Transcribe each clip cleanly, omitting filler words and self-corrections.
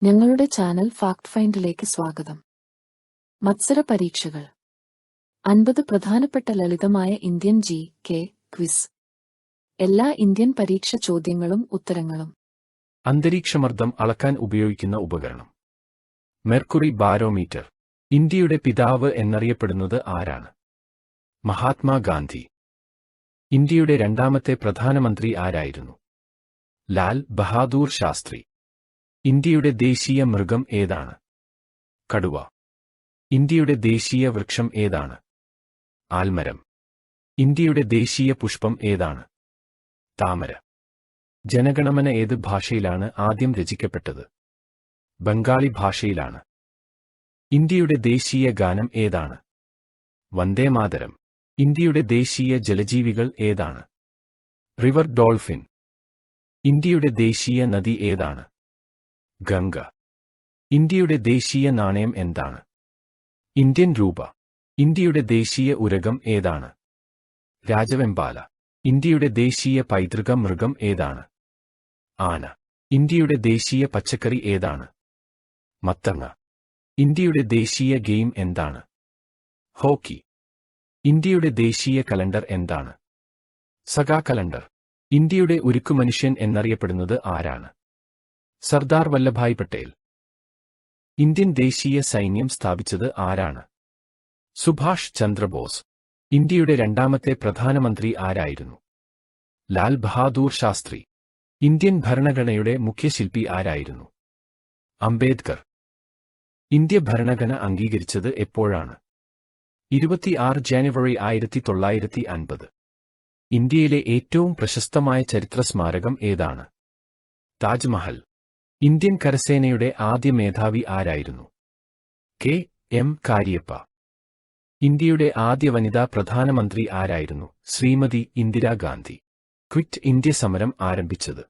ഞങ്ങളുടെ channel fact ഫൈൻഡിലേക്ക് സ്വാഗതം. മത്സര പരീക്ഷകൾ 50 പ്രധാനപ്പെട്ട ലളിതമായ ഇന്ത്യൻ ജി.കെ. ക്വിസ്. എല്ലാ ഇന്ത്യൻ പരീക്ഷ ചോദ്യങ്ങളും ഉത്തരങ്ങളും. അന്തരീക്ഷമർദ്ദം അളക്കാൻ ഉപയോഗിക്കുന്ന ഉപകരണം. Mercury barometer. ഇന്ത്യയുടെ പിതാവ് എന്നറിയപ്പെടുന്നത് ആരാണ്? മഹാത്മാഗാന്ധി. ഇന്ത്യയുടെ രണ്ടാമത്തെ പ്രധാനമന്ത്രി ആരായിരുന്നു? ലാൽ ബഹാദൂർ ശാസ്ത്രി. ഇന്ത്യയുടെ ദേശീയ മൃഗം ഏതാണ്? കടുവ. ഇന്ത്യയുടെ ദേശീയ വൃക്ഷം ഏതാണ്? ആൽമരം. ഇന്ത്യയുടെ ദേശീയ പുഷ്പം ഏതാണ്? താമര. ജനഗണമന ഏത് ഭാഷയിലാണ് ആദ്യം രചിക്കപ്പെട്ടത്? ബംഗാളി ഭാഷയിലാണ്. ഇന്ത്യയുടെ ദേശീയ ഗാനം ഏതാണ്? വന്ദേമാതരം. ഇന്ത്യയുടെ ദേശീയ ജലജീവികൾ ഏതാണ്? River dolphin. ഇന്ത്യയുടെ ദേശീയ നദി ഏതാണ്? ഗംഗ. ഇന്ത്യയുടെ ദേശീയ നാണയം എന്താണ്? ഇന്ത്യൻ രൂപ. ഇന്ത്യയുടെ ദേശീയ ഉരഗം ഏതാണ്? രാജവെമ്പാല. ഇന്ത്യയുടെ ദേശീയ പൈതൃക മൃഗം ഏതാണ്? ആന. ഇന്ത്യയുടെ ദേശീയ പച്ചക്കറി ഏതാണ്? മത്തങ്ങ. ഇന്ത്യയുടെ ദേശീയ ഗെയിം എന്താണ്? ഹോക്കി. ഇന്ത്യയുടെ ദേശീയ കലണ്ടർ എന്താണ്? സഗാ കലണ്ടർ. ഇന്ത്യയുടെ ഉരുക്കുമനുഷ്യൻ എന്നറിയപ്പെടുന്നത് ആരാണ്? സർദാർ വല്ലഭായ് പട്ടേൽ. ഇന്ത്യൻ ദേശീയ സൈന്യം സ്ഥാപിച്ചത് ആരാണ്? സുഭാഷ് ചന്ദ്രബോസ്. ഇന്ത്യയുടെ രണ്ടാമത്തെ പ്രധാനമന്ത്രി ആരായിരുന്നു? ലാൽ ബഹാദൂർ ശാസ്ത്രി. ഇന്ത്യൻ ഭരണഘടനയുടെ മുഖ്യശില്പി ആരായിരുന്നു? അംബേദ്കർ. ഇന്ത്യ ഭരണഘടന അംഗീകരിച്ചത് എപ്പോഴാണ്? 26 ജനുവരി 1950. ഇന്ത്യയിലെ ഏറ്റവും പ്രശസ്തമായ ചരിത്ര സ്മാരകം ഏതാണ്? താജ്മഹൽ. ഇന്ത്യൻ കരസേനയുടെ ആദ്യ മേധാവി ആരായിരുന്നു? കെ.എം. കാര്യപ്പ. ഇന്ത്യയുടെ ആദ്യ വനിതാ പ്രധാനമന്ത്രി ആരായിരുന്നു? ശ്രീമതി ഇന്ദിരാഗാന്ധി. ക്വിറ്റ് ഇന്ത്യ സമരം ആരംഭിച്ചത്?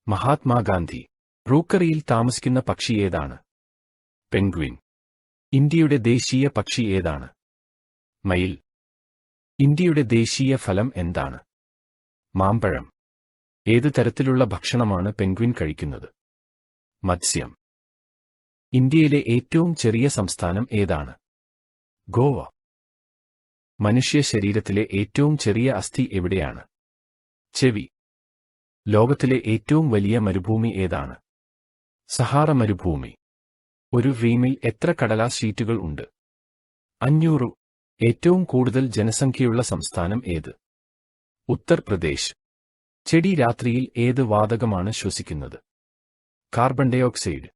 മഹാത്മാഗാന്ധി. റൂക്കറിയിൽ താമസിക്കുന്ന പക്ഷി ഏതാണ്? പെൻഗ്വിൻ. ഇന്ത്യയുടെ ദേശീയ പക്ഷി ഏതാണ്? മയിൽ. ഇന്ത്യയുടെ ദേശീയ ഫലം എന്താണ്? മാമ്പഴം. ഏത് തരത്തിലുള്ള ഭക്ഷണമാണ് പെൻഗ്വിൻ കഴിക്കുന്നത്? മത്സ്യം. ഇന്ത്യയിലെ ഏറ്റവും ചെറിയ സംസ്ഥാനം ഏതാണ്? ഗോവ. മനുഷ്യ ശരീരത്തിലെ ഏറ്റവും ചെറിയ അസ്ഥി എവിടെയാണ്? ചെവി. ലോകത്തിലെ ഏറ്റവും വലിയ മരുഭൂമി ഏതാണ്? സഹാറ മരുഭൂമി. ഒരു റീമിൽ എത്ര കടലാസ് ഷീറ്റുകൾ ഉണ്ട്? 500. ഏറ്റവും കൂടുതൽ ജനസംഖ്യയുള്ള സംസ്ഥാനം ഏത്? ഉത്തർപ്രദേശ്. ചെടി രാത്രിയിൽ ഏത് വാതകമാണ് ശ്വസിക്കുന്നത്? Carbon dioxide.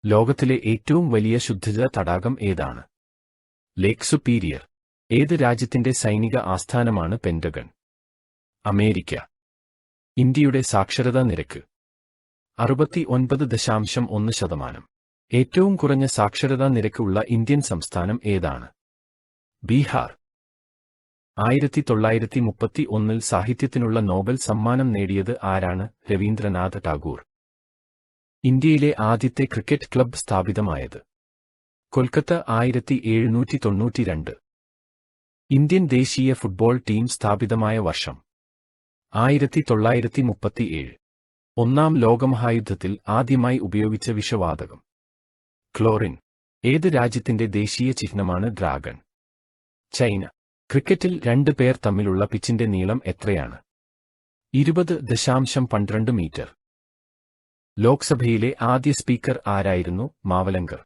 ലോകത്തിലെ ഏറ്റവും വലിയ ശുദ്ധജല തടാകം ഏതാണ്? ലേക്ക് സുപ്പീരിയർ. ഏത് രാജ്യത്തിന്റെ സൈനിക ആസ്ഥാനമാണ് പെന്റഗൺ? അമേരിക്ക. ഇന്ത്യയുടെ സാക്ഷരതാ നിരക്ക് 69.1%. ഏറ്റവും കുറഞ്ഞ സാക്ഷരതാ നിരക്ക് ഉള്ള ഇന്ത്യൻ സംസ്ഥാനം ഏതാണ്? ബീഹാർ. 1931 സാഹിത്യത്തിനുള്ള നോബൽ സമ്മാനം നേടിയത് ആരാണ്? രവീന്ദ്രനാഥ ടാഗോർ. ഇന്ത്യയിലെ ആദ്യത്തെ ക്രിക്കറ്റ് ക്ലബ്ബ് സ്ഥാപിതമായത്? കൊൽക്കത്ത. 1792. ഇന്ത്യൻ ദേശീയ ഫുട്ബോൾ ടീം സ്ഥാപിതമായ വർഷം? 1937. ഒന്നാം ലോകമഹായുദ്ധത്തിൽ ആദ്യമായി ഉപയോഗിച്ച വിഷവാതകം? ക്ലോറിൻ. ഏത് രാജ്യത്തിന്റെ ദേശീയ ചിഹ്നമാണ് ഡ്രാഗൺ? ചൈന. ക്രിക്കറ്റിൽ 2 പേർ തമ്മിലുള്ള പിച്ചിന്റെ നീളം എത്രയാണ്? 20.12 മീറ്റർ. ലോക്സഭയിലെ ആദ്യ സ്പീക്കർ ആരായിരുന്നു? മാവലങ്കർ.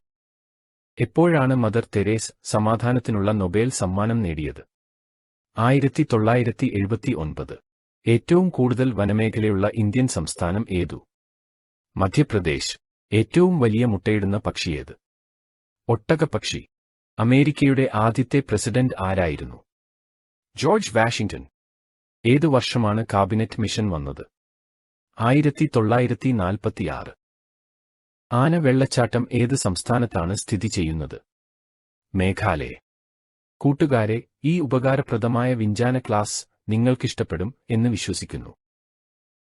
എപ്പോഴാണ് മദർ തെരേസ് സമാധാനത്തിനുള്ള നൊബേൽ സമ്മാനം നേടിയത്? 1979. ഏറ്റവും കൂടുതൽ വനമേഖലയുള്ള ഇന്ത്യൻ സംസ്ഥാനം ഏതു? മധ്യപ്രദേശ്. ഏറ്റവും വലിയ മുട്ടയിടുന്ന പക്ഷിയേത്? ഒട്ടകപ്പക്ഷി. അമേരിക്കയുടെ ആദ്യത്തെ പ്രസിഡന്റ് ആരായിരുന്നു? George Washington. ഏതു വർഷമാണ് കാബിനറ്റ് മിഷൻ വന്നത്? 1946. ആന വെള്ളച്ചാട്ടം ഏത് സംസ്ഥാനത്താണ് സ്ഥിതി ചെയ്യുന്നത്? മേഘാലയ. കൂട്ടുകാരെ, ഈ ഉപകാരപ്രദമായ വിജ്ഞാന ക്ലാസ് നിങ്ങൾക്കിഷ്ടപ്പെടും എന്ന് വിശ്വസിക്കുന്നു.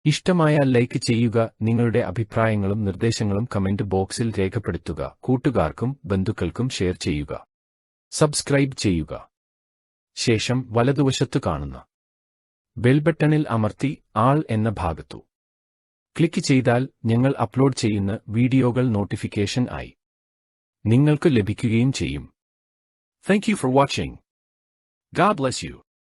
ഇഷ്ടമായാൽ ലൈക്ക് ചെയ്യുക. നിങ്ങളുടെ അഭിപ്രായങ്ങളും നിർദ്ദേശങ്ങളും കമന്റ് ബോക്സിൽ രേഖപ്പെടുത്തുക. കൂട്ടുകാർക്കും ബന്ധുക്കൾക്കും ഷെയർ ചെയ്യുക. സബ്സ്ക്രൈബ് ചെയ്യുക. ശേഷം വലതുവശത്തു കാണുന്ന ബെൽ ബട്ടണിൽ അമർത്തി ആൾ എന്ന ഭാഗത്തു ക്ലിക്ക് ചെയ്താൽ ഞങ്ങൾ അപ്ലോഡ് ചെയ്യുന്ന വീഡിയോകൾ നോട്ടിഫിക്കേഷൻ ആയി നിങ്ങൾക്ക് ലഭിക്കുകയും ചെയ്യും. Thank you for watching. God bless you.